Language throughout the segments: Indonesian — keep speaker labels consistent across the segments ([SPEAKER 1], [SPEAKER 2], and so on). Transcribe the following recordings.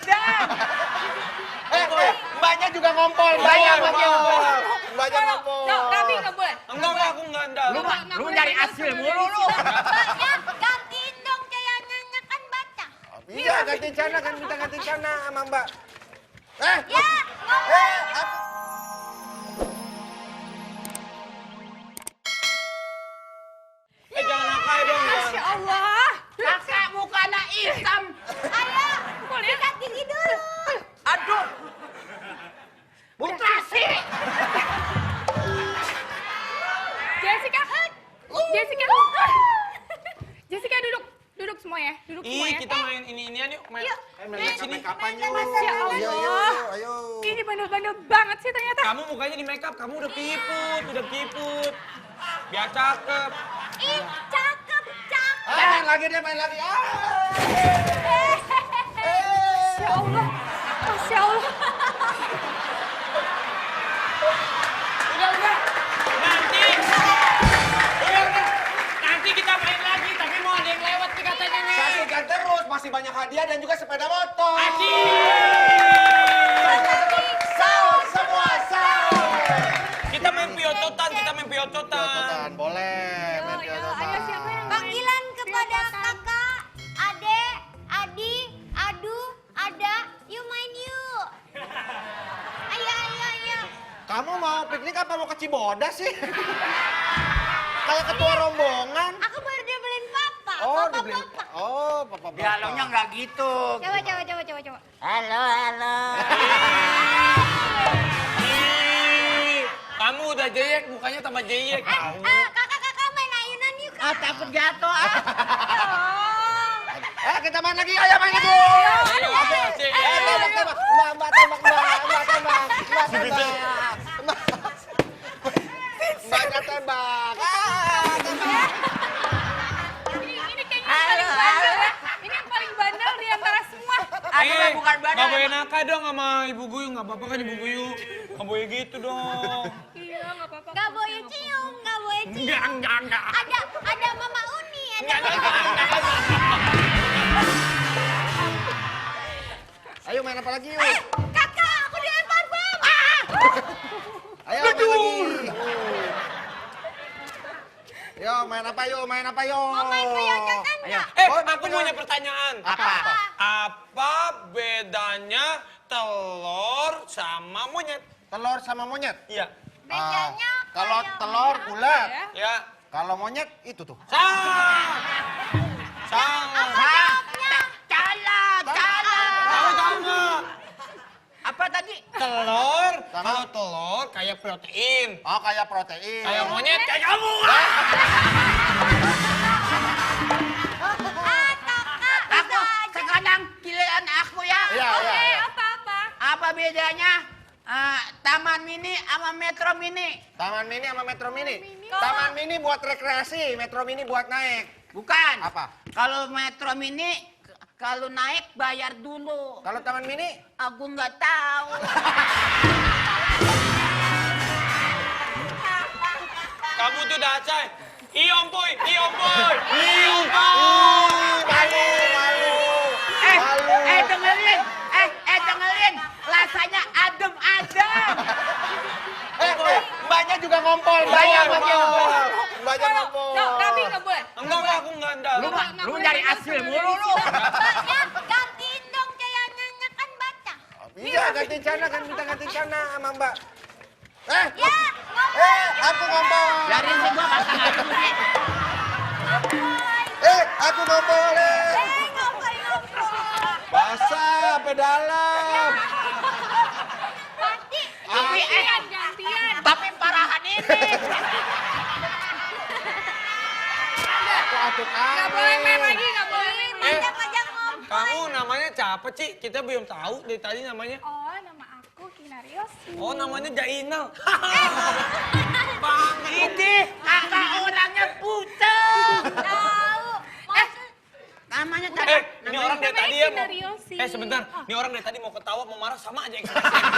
[SPEAKER 1] azan.
[SPEAKER 2] Mbaknya juga ngompol. Mbaknya ngompol. Mbaknya ngompol.
[SPEAKER 3] Kami nggak boleh.
[SPEAKER 1] Enggak, aku enggak andal.
[SPEAKER 3] Lu nyari hasil mulu lu.
[SPEAKER 4] Mbaknya gantiin dong celananya kan baca.
[SPEAKER 2] Iya, ganti celana kan minta ganti celana sama Mbak.
[SPEAKER 4] Ya,
[SPEAKER 1] Jangan nakal dong.
[SPEAKER 3] Masya Allah.
[SPEAKER 1] Kakak mukanya hitam.
[SPEAKER 4] ayo, sikat gigi dulu.
[SPEAKER 1] Aduh. Mutasi.
[SPEAKER 3] Jessica. Jessica. Jessica duduk. Duduk semua ya. Duduk semua
[SPEAKER 1] Ih,
[SPEAKER 3] ya.
[SPEAKER 1] kita main ini-inian yuk. Main sini.
[SPEAKER 2] Kapan yuk?
[SPEAKER 3] Masya Allah.
[SPEAKER 2] Iya, ayo.
[SPEAKER 3] Ini bandel-bandel banget sih ternyata.
[SPEAKER 1] Kamu mukanya di make up, kamu udah kiput. Biar cakep.
[SPEAKER 4] Ih, cakep.
[SPEAKER 2] Main lagi dia, main lagi.
[SPEAKER 3] Masya Allah. Masya Allah.
[SPEAKER 1] Udah. Nanti kita main lagi, tapi mau ada yang lewat nih katanya nih.
[SPEAKER 2] Saksikan terus, masih banyak hadiah dan juga sepeda motor.
[SPEAKER 1] Asik.
[SPEAKER 2] Saus, semua saus.
[SPEAKER 1] Kita main piototan.
[SPEAKER 2] Piototan, boleh. Main piototan.
[SPEAKER 3] Ayo siapa yang
[SPEAKER 4] Panggilan kepada kakak, adek, adi, adu, ada, yuk main yuk. Ayo.
[SPEAKER 2] Kamu mau piknik apa mau ke Cibodas sih? Kayak ketua rombongan.
[SPEAKER 4] Aku baru dibeliin papa.
[SPEAKER 2] Oh,
[SPEAKER 4] Papa.
[SPEAKER 2] dibeliin. Oh, papa.
[SPEAKER 1] Dialognya nggak gitu.
[SPEAKER 4] Coba. Halo.
[SPEAKER 1] Kamu udah jeyek, mukanya tambah jeyek.
[SPEAKER 4] Kakak main ayunan yuk.
[SPEAKER 1] Takut jatuh.
[SPEAKER 2] Kita main lagi, ayo main lagi.
[SPEAKER 1] Ayo, asik.
[SPEAKER 2] Tembak. Mbak tembak. Mbaknya tembak.
[SPEAKER 3] Ini kayaknya yang paling bandel ya. Ini yang paling bandel di antara semua.
[SPEAKER 1] Bukan badan. Nggak boleh nakal dong sama Ibu Guyu, nggak apa-apa kan Ibu Guyu. Nggak boleh gitu dong.
[SPEAKER 3] Iya, nggak apa-apa.
[SPEAKER 4] Gak boleh cium.
[SPEAKER 1] Enggak.
[SPEAKER 4] Ada Mama Uni.
[SPEAKER 2] Ayo main apa lagi yuk?
[SPEAKER 4] Kakak, aku dilempar bom.
[SPEAKER 2] Ayo main lagi. Yo, main apa yuk?
[SPEAKER 4] Mau main peyototan nggak?
[SPEAKER 1] Aku punya pertanyaan. Apa bedanya telur sama monyet?
[SPEAKER 2] Telur sama monyet?
[SPEAKER 1] Iya.
[SPEAKER 4] Bedanya
[SPEAKER 2] Kalau
[SPEAKER 4] kayak
[SPEAKER 2] telur bulat,
[SPEAKER 1] Ya.
[SPEAKER 2] kalau monyet itu tuh.
[SPEAKER 1] Salah. Tahu nggak?
[SPEAKER 5] Apa tadi?
[SPEAKER 1] Telur,
[SPEAKER 2] Sama?
[SPEAKER 1] kalau telur kayak protein.
[SPEAKER 2] Oh, kayak protein.
[SPEAKER 1] Kayak monyet kayak kamu.
[SPEAKER 5] Aku sekarang giliran aku ya.
[SPEAKER 2] Iya.
[SPEAKER 3] Apa-apa?
[SPEAKER 5] Apa bedanya Taman Mini sama Metro Mini?
[SPEAKER 2] Taman Mini sama Metro Mini. Taman Mini buat rekreasi, Metro Mini buat naik.
[SPEAKER 5] Bukan.
[SPEAKER 2] Apa?
[SPEAKER 5] Kalau Metro Mini kalau naik bayar dulu.
[SPEAKER 2] Kalau Taman Mini?
[SPEAKER 5] Aku nggak tahu.
[SPEAKER 1] Kamu tuh dacai. Iompoy.
[SPEAKER 2] Malu.
[SPEAKER 5] Dengerin. Rasanya adem-adem.
[SPEAKER 2] Mbaknya juga ngompol. Mbaknya ngompol.
[SPEAKER 3] Kami nggak boleh.
[SPEAKER 1] Enggak, aku enggak andal.
[SPEAKER 3] Lu nyari hasil mulu lu.
[SPEAKER 4] Mbaknya gantiin dong celananya kan baca.
[SPEAKER 2] Iya, ganti celana kan minta ganti celana sama Mbak.
[SPEAKER 4] Ya,
[SPEAKER 2] Aku ngompol.
[SPEAKER 5] Dari sini gua kata ngerti.
[SPEAKER 2] Aku ngompol.
[SPEAKER 4] ngompol.
[SPEAKER 2] Basah sampai dalam.
[SPEAKER 4] Pasti.
[SPEAKER 5] Tapi
[SPEAKER 3] Gantian.
[SPEAKER 5] tapi parahan ini.
[SPEAKER 2] Aku
[SPEAKER 3] Nggak boleh main lagi, nggak boleh main lagi.
[SPEAKER 4] Ngajak ngompol.
[SPEAKER 1] Kamu namanya siapa, Ci? Kita belum tahu dari tadi namanya.
[SPEAKER 3] Oh, nama aku Kinariosi.
[SPEAKER 1] Oh, namanya Jainal.
[SPEAKER 5] Bang, ini kakak orangnya putih.
[SPEAKER 4] Tahu. Maksud
[SPEAKER 5] Namanya
[SPEAKER 1] Ini orang dari tadi ya mau...
[SPEAKER 3] Kinariosi.
[SPEAKER 1] Sebentar. Ini orang dari tadi mau ketawa, mau marah, sama aja ekspresinya.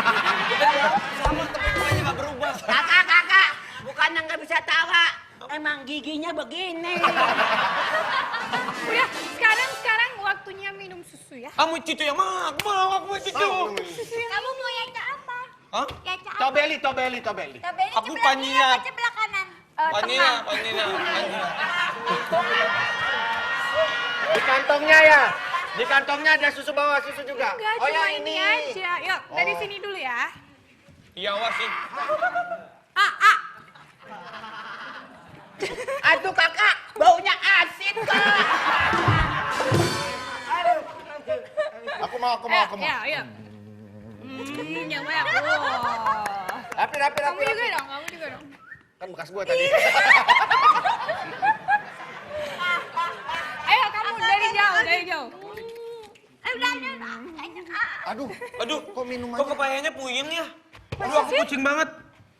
[SPEAKER 1] Sama, tapi mukanya nggak berubah.
[SPEAKER 5] kakak. Bukannya nggak bisa tawa. Emang giginya begini.
[SPEAKER 3] Udah, sekarang waktunya minum susu ya.
[SPEAKER 1] Kamu cucu yang mana? Aku mau cucu.
[SPEAKER 4] Kamu mau yaca apa?
[SPEAKER 1] Hah?
[SPEAKER 4] Yaca apa?
[SPEAKER 2] Tobeli.
[SPEAKER 4] Tabeli
[SPEAKER 1] Aku
[SPEAKER 4] sebelah kiri
[SPEAKER 1] Panina.
[SPEAKER 4] apa sebelah kanan?
[SPEAKER 1] Panina.
[SPEAKER 2] Di kantongnya ya. Di kantongnya ada susu bawah, susu juga.
[SPEAKER 3] Enggak,
[SPEAKER 2] Oh
[SPEAKER 3] cuma
[SPEAKER 2] ya
[SPEAKER 3] ini
[SPEAKER 2] ini.
[SPEAKER 3] aja. Yuk, dari
[SPEAKER 2] Oh.
[SPEAKER 3] sini dulu ya.
[SPEAKER 1] Iya, awas sih.
[SPEAKER 5] Aduh kakak, baunya asin kak.
[SPEAKER 2] Aku mau.
[SPEAKER 3] Ya, ayo. Yang banyak. Wow.
[SPEAKER 2] Rapi.
[SPEAKER 3] Kamu juga dong.
[SPEAKER 2] Kan bekas gua tadi.
[SPEAKER 3] Ayo, kamu dari jauh.
[SPEAKER 4] Udah.
[SPEAKER 2] Aduh,
[SPEAKER 1] Kok
[SPEAKER 2] minum
[SPEAKER 1] Kok
[SPEAKER 2] aja.
[SPEAKER 1] kepayanya puyeng ya? Aduh,
[SPEAKER 3] Masa
[SPEAKER 1] aku
[SPEAKER 3] sih?
[SPEAKER 1] kucing banget.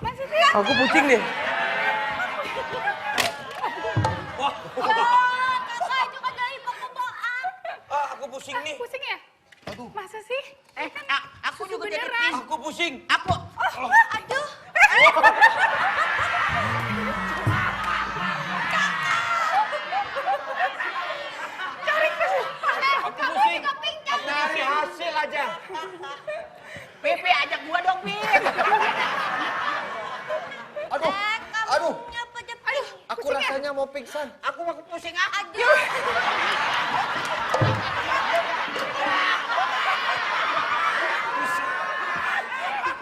[SPEAKER 3] Masa sih?
[SPEAKER 1] Aku kucing deh. Wah,
[SPEAKER 4] Kakak juga dari bapak-bapak.
[SPEAKER 1] aku pusing nih.
[SPEAKER 3] Pusing ya?
[SPEAKER 2] Aduh.
[SPEAKER 3] Masa sih?
[SPEAKER 5] Aku juga jadi
[SPEAKER 3] beneran.
[SPEAKER 1] Aku pusing.
[SPEAKER 5] Aku,
[SPEAKER 4] Aduh.
[SPEAKER 1] Aku pusing.
[SPEAKER 2] Cari hasil aja.
[SPEAKER 5] Pipi ajak gua dong, Pip.
[SPEAKER 2] Aduh. Aduh.
[SPEAKER 4] Aduh.
[SPEAKER 2] Aku rasanya mau pingsan.
[SPEAKER 5] Aku mau pusing ah.
[SPEAKER 4] Aduh.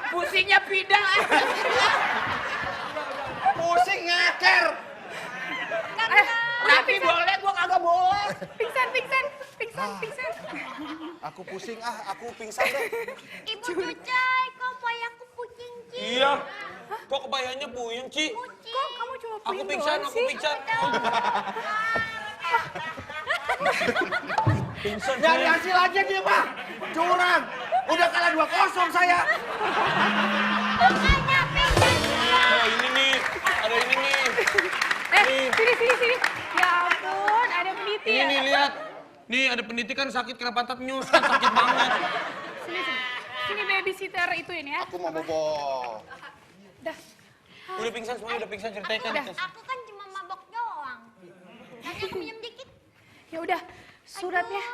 [SPEAKER 5] Pusingnya pindah.
[SPEAKER 2] Pusing ngaker.
[SPEAKER 5] Tapi boleh, gua kagak boleh.
[SPEAKER 3] Pingsan.
[SPEAKER 2] Aku pusing aku pingsan deh.
[SPEAKER 4] Ibu Cucai, kok payaku kucing Ci?
[SPEAKER 1] Iya. Kok kebayanya puyeng, Ci?
[SPEAKER 4] Kucing.
[SPEAKER 3] Kok kamu cuma
[SPEAKER 1] Aku
[SPEAKER 3] puyeng
[SPEAKER 1] pingsan,
[SPEAKER 3] doang
[SPEAKER 1] aku
[SPEAKER 3] sih?
[SPEAKER 1] pingsan. Pingsan.
[SPEAKER 2] Nyari hasil aja dia, Pak. Curang. Udah kalah 2-0 saya.
[SPEAKER 4] Makanya pingsan.
[SPEAKER 1] Ada ini nih.
[SPEAKER 3] Sini. Ya ampun, ada peniti
[SPEAKER 1] Ini
[SPEAKER 3] ya?
[SPEAKER 1] nih, lihat. Nih, ada peniti kan sakit kena pantat nyus. Kan sakit banget.
[SPEAKER 3] Sini babysitter itu ini ya.
[SPEAKER 2] Aku mau bobo.
[SPEAKER 3] Dah.
[SPEAKER 1] Udah pingsan semuanya, udah pingsan ceritain kan.
[SPEAKER 4] Aku kan cuma mabok doang. Hanya aku minum dikit.
[SPEAKER 3] Ya udah, suratnya.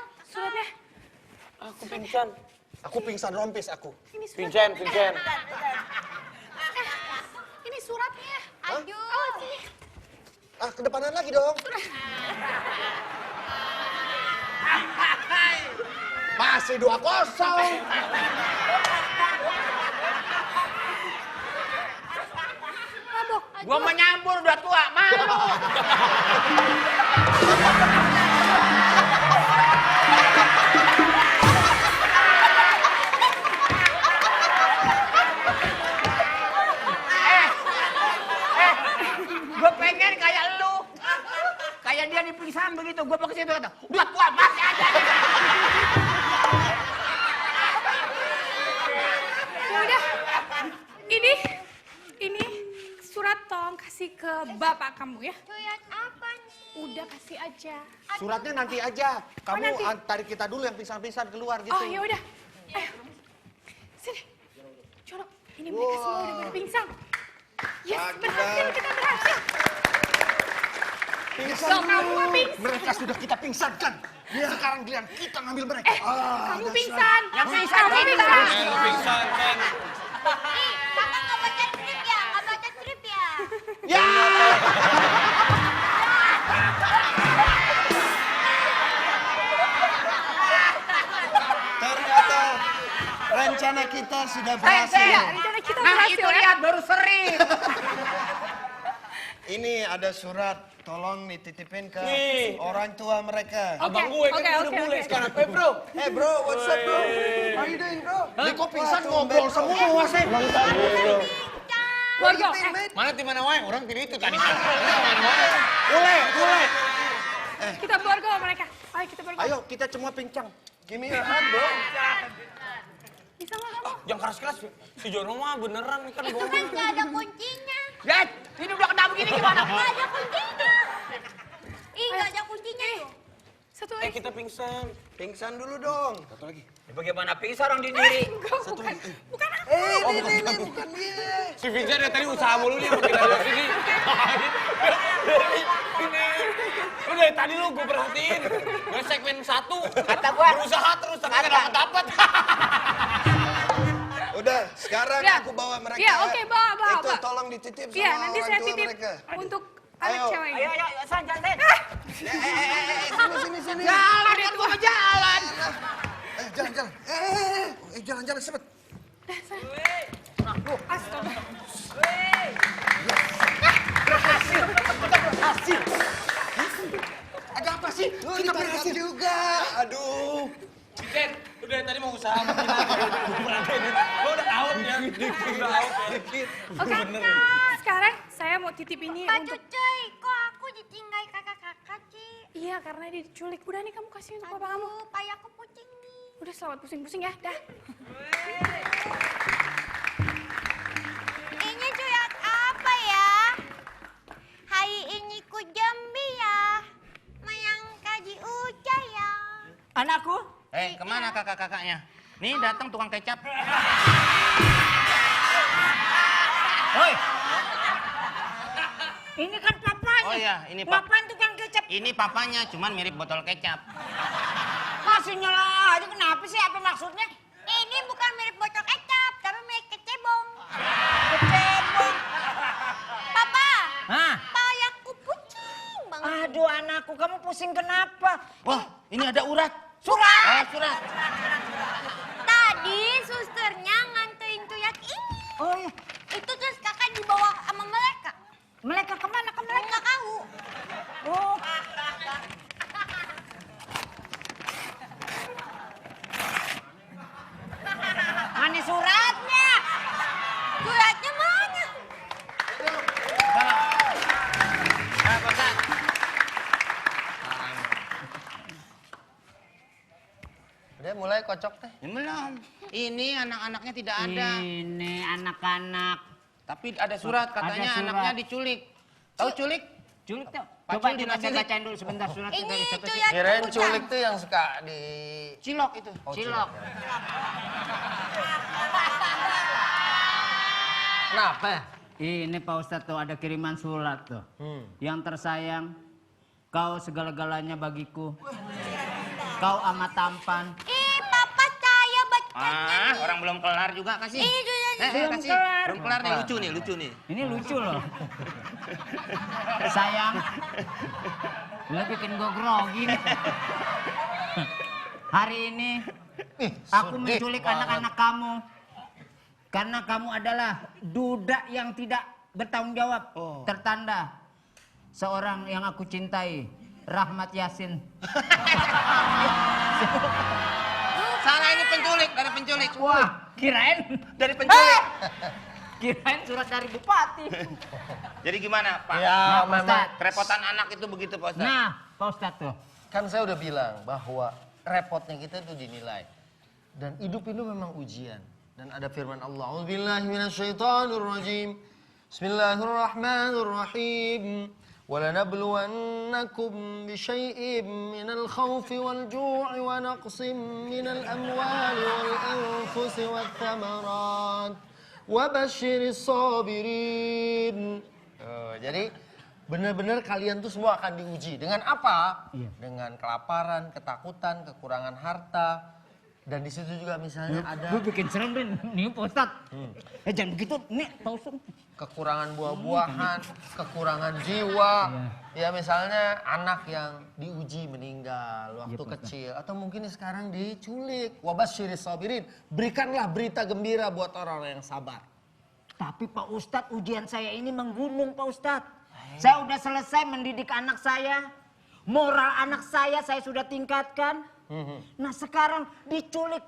[SPEAKER 1] Aku pingsan.
[SPEAKER 2] Aku pingsan rompis aku.
[SPEAKER 3] Ini surat.
[SPEAKER 1] Pingsan.
[SPEAKER 3] Ini suratnya.
[SPEAKER 4] Aduh.
[SPEAKER 2] Kedepanan lagi dong. Masih 2-0.
[SPEAKER 3] Mabok.
[SPEAKER 5] Gua menyambur udah tua, malu. Gue pengen kayak lu. Kayak dia di pingsan begitu, gue pakai situ kata, udah tua masih aja.
[SPEAKER 3] Ya udah. Ini surat tolong kasih ke bapak kamu ya.
[SPEAKER 4] Surat apa nih?
[SPEAKER 3] Udah kasih aja.
[SPEAKER 2] Suratnya nanti aja. Kamu
[SPEAKER 3] nanti?
[SPEAKER 2] tarik kita dulu yang pingsan-pingsan keluar gitu.
[SPEAKER 3] Oh ya udah. Ayo. Sini. Colok. Ini mereka semua udah pada pingsan. Yes, berhasil, kita berhasil.
[SPEAKER 2] Pingsan
[SPEAKER 3] Semua pingsan.
[SPEAKER 2] Mereka sudah kita pingsankan. Sekarang giliran kita ngambil mereka.
[SPEAKER 3] Kamu pingsan.
[SPEAKER 5] Yang pingsan
[SPEAKER 3] Kamu
[SPEAKER 5] kita.
[SPEAKER 3] pingsan.
[SPEAKER 1] Lu pingsan kan.
[SPEAKER 4] Kakak nggak baca skrip ya? Nggak baca skrip ya?
[SPEAKER 2] Ya! Ternyata rencana kita sudah berhasil.
[SPEAKER 3] Ya, rencana kita
[SPEAKER 5] Nah
[SPEAKER 3] berhasil
[SPEAKER 5] itu
[SPEAKER 3] ya.
[SPEAKER 5] lihat baru sering.
[SPEAKER 2] Ini ada surat, tolong dititipin ke
[SPEAKER 1] Nih.
[SPEAKER 2] orang tua mereka.
[SPEAKER 1] Abang gue kan udah bule sekarang. Bro.
[SPEAKER 2] Hey bro, what's up bro? How you doing bro? Ini kok pingsan ngobrol semua sih?
[SPEAKER 3] Borgo.
[SPEAKER 1] Mana tim mana wae? Orang pilih itu tadi.
[SPEAKER 2] Boleh.
[SPEAKER 3] Kita borgo mereka. Ayo kita borgo.
[SPEAKER 2] Ayo kita semua pincang. Give me your hand bro.
[SPEAKER 3] Bisa nggak kamu?
[SPEAKER 1] Jangan keras-keras. Si Jono mah beneran kan bohong.
[SPEAKER 4] Kan nggak ada kuncinya.
[SPEAKER 5] Lihat, ini udah kena begini gimana?
[SPEAKER 4] Nggak ada kuncinya. Ih, nggak ada kuncinya tuh.
[SPEAKER 3] Satu
[SPEAKER 1] Eh
[SPEAKER 3] lagi.
[SPEAKER 1] kita pingsan.
[SPEAKER 2] Pingsan dulu dong.
[SPEAKER 5] Bagaimana pingsan orang di diri?
[SPEAKER 3] Bukan aku.
[SPEAKER 2] Ini bukan dia.
[SPEAKER 1] Si Vincent dari tadi usaha mulu dia makin dari sini. Ini. Lu dari tadi lu gue perhatiin. Gue segmen 1.
[SPEAKER 5] Kata gua.
[SPEAKER 1] Berusaha terus tapi gak dapet.
[SPEAKER 6] Udah, sekarang
[SPEAKER 3] Ya.
[SPEAKER 6] aku bawa mereka.
[SPEAKER 3] Ya, oke, bawa.
[SPEAKER 6] Itu tolong dititip sama
[SPEAKER 3] Iya, nanti
[SPEAKER 6] orang
[SPEAKER 3] saya
[SPEAKER 6] tua
[SPEAKER 3] titip
[SPEAKER 6] mereka.
[SPEAKER 3] untuk anak
[SPEAKER 6] Ayo.
[SPEAKER 3] ceweknya.
[SPEAKER 5] Ayo, San, jangan.
[SPEAKER 6] Sini.
[SPEAKER 5] Jalan, kan gua mau jalan.
[SPEAKER 6] Jalan. Jalan, cepet.
[SPEAKER 3] Astaga.
[SPEAKER 2] Ada apa sih?
[SPEAKER 6] Kita berhasil juga. Aduh.
[SPEAKER 1] Ken, lu dari tadi mau usaha makin lagi. Gue perhatiin. Gue udah out ya. Udah out ya.
[SPEAKER 3] Oke, sekarang saya mau titip ini
[SPEAKER 4] Pak
[SPEAKER 3] untuk...
[SPEAKER 4] Cucuy, kok aku ditinggal kakak-kakak, Ci?
[SPEAKER 3] Iya, karena dia diculik. Udah nih kamu kasih untuk papa kamu.
[SPEAKER 4] Aduh, payah aku pusing nih.
[SPEAKER 3] Udah selamat pusing-pusing ya, dah.
[SPEAKER 4] Ini surat apa ya? Hari ini ku Jambi ya. Mayangka di Ujaya.
[SPEAKER 5] Anakku? Kemana kakak-kakaknya? Nih datang tukang kecap. Woi. Ini kan papanya.
[SPEAKER 7] Oh iya, ini
[SPEAKER 5] Ngapain tukang kecap?
[SPEAKER 7] Ini papanya, cuman mirip botol kecap.
[SPEAKER 5] Masih nyala aja, kenapa sih? Apa maksudnya?
[SPEAKER 4] Ini bukan mirip botol kecap, tapi mirip kecebong.
[SPEAKER 5] Kecebong.
[SPEAKER 4] Papa,
[SPEAKER 5] Hah?
[SPEAKER 4] payahku pusing banget.
[SPEAKER 5] Aduh anakku, kamu pusing kenapa?
[SPEAKER 7] Wah, ini ada urat.
[SPEAKER 5] Surat!
[SPEAKER 7] Oh, surat.
[SPEAKER 4] Tadi susternya nganterin tuyat ini.
[SPEAKER 5] Oh iya,
[SPEAKER 4] Itu terus kakak dibawa sama mereka.
[SPEAKER 5] mereka kemana? Ke mereka?
[SPEAKER 4] Nggak tahu.
[SPEAKER 5] Oh. Mana suratnya?
[SPEAKER 4] Suratnya mana?
[SPEAKER 7] Pak Ustaz.
[SPEAKER 2] Udah mulai kocok teh.
[SPEAKER 7] Ya, belum. Ini anak-anaknya tidak ada.
[SPEAKER 5] Ini anak-anak.
[SPEAKER 7] Tapi ada surat, katanya
[SPEAKER 5] Ada surat.
[SPEAKER 7] anaknya diculik. Tahu culik?
[SPEAKER 5] Culik tuh.
[SPEAKER 7] Pak
[SPEAKER 5] Coba
[SPEAKER 7] Cul,
[SPEAKER 5] kita
[SPEAKER 7] dinasihat.
[SPEAKER 5] bacain dulu sebentar surat kita
[SPEAKER 4] Ini
[SPEAKER 5] bisa baca.
[SPEAKER 4] tuyat
[SPEAKER 2] Kirain
[SPEAKER 4] kucang.
[SPEAKER 2] culik tuh yang suka di...
[SPEAKER 7] Cilok itu.
[SPEAKER 5] Cilok.
[SPEAKER 2] Kenapa?
[SPEAKER 5] Ini Pak Ustadz tuh ada kiriman surat tuh. Yang tersayang, kau segala-galanya bagiku. Kau amat tampan.
[SPEAKER 4] Ih, papa saya baca.
[SPEAKER 7] Orang belum kelar juga kasih.
[SPEAKER 4] Ih, sudah
[SPEAKER 5] Belum
[SPEAKER 7] kasih.
[SPEAKER 5] kelar.
[SPEAKER 7] Belum kelar nih, lucu nih.
[SPEAKER 5] Ini lucu loh. Sayang. Lu bikin gue grogi nih. Hari ini aku menculik anak-anak kamu. Karena kamu adalah duda yang tidak bertanggung jawab. Tertanda seorang yang aku cintai, Rahmat Yasin.
[SPEAKER 7] Salah, ini penculik, dari penculik.
[SPEAKER 5] Wah, kirain
[SPEAKER 7] Dari penculik.
[SPEAKER 5] kirain surat dari bupati.
[SPEAKER 7] Jadi gimana, Pak?
[SPEAKER 2] Ya,
[SPEAKER 5] Nah, Pak
[SPEAKER 2] memang.
[SPEAKER 5] Ustadz.
[SPEAKER 7] Kerepotan anak itu begitu, Pak Ustaz.
[SPEAKER 5] Nah, Pak Ustadz tuh.
[SPEAKER 2] Kan saya udah bilang bahwa repotnya kita itu dinilai. Dan hidup itu memang ujian. Dan ada firman Allah. A'udzubillahi minasyaitonirrajim. Bismillahirrahmanirrahim. وَلَنَبْلُوَنَّكُمْ بِشَيْءٍ مِّنَ الْخَوْفِ وَالْجُوعِ وَنَقْصٍ مِّنَ الْأَمْوَالِ وَالْأَنفُسِ وَالثَّمَرَاتِ وَبَشِّرِ الصَّابِرِينَ. Jadi benar-benar kalian tuh semua akan diuji. Dengan apa? Dengan kelaparan, ketakutan, kekurangan harta. Dan di situ juga misalnya ada
[SPEAKER 5] Gue bikin serem nih Pak Ustadz. Jangan begitu, nih Pak Ustadz.
[SPEAKER 2] kekurangan buah-buahan, kekurangan jiwa. Ya misalnya anak yang diuji meninggal waktu kecil. Atau mungkin sekarang diculik. Wabasyiris sabirin. Berikanlah berita gembira buat orang-orang yang sabar.
[SPEAKER 5] Tapi Pak Ustadz, ujian saya ini menggunung Pak Ustadz. Saya udah selesai mendidik anak saya. Moral anak saya sudah tingkatkan. Nah sekarang diculik.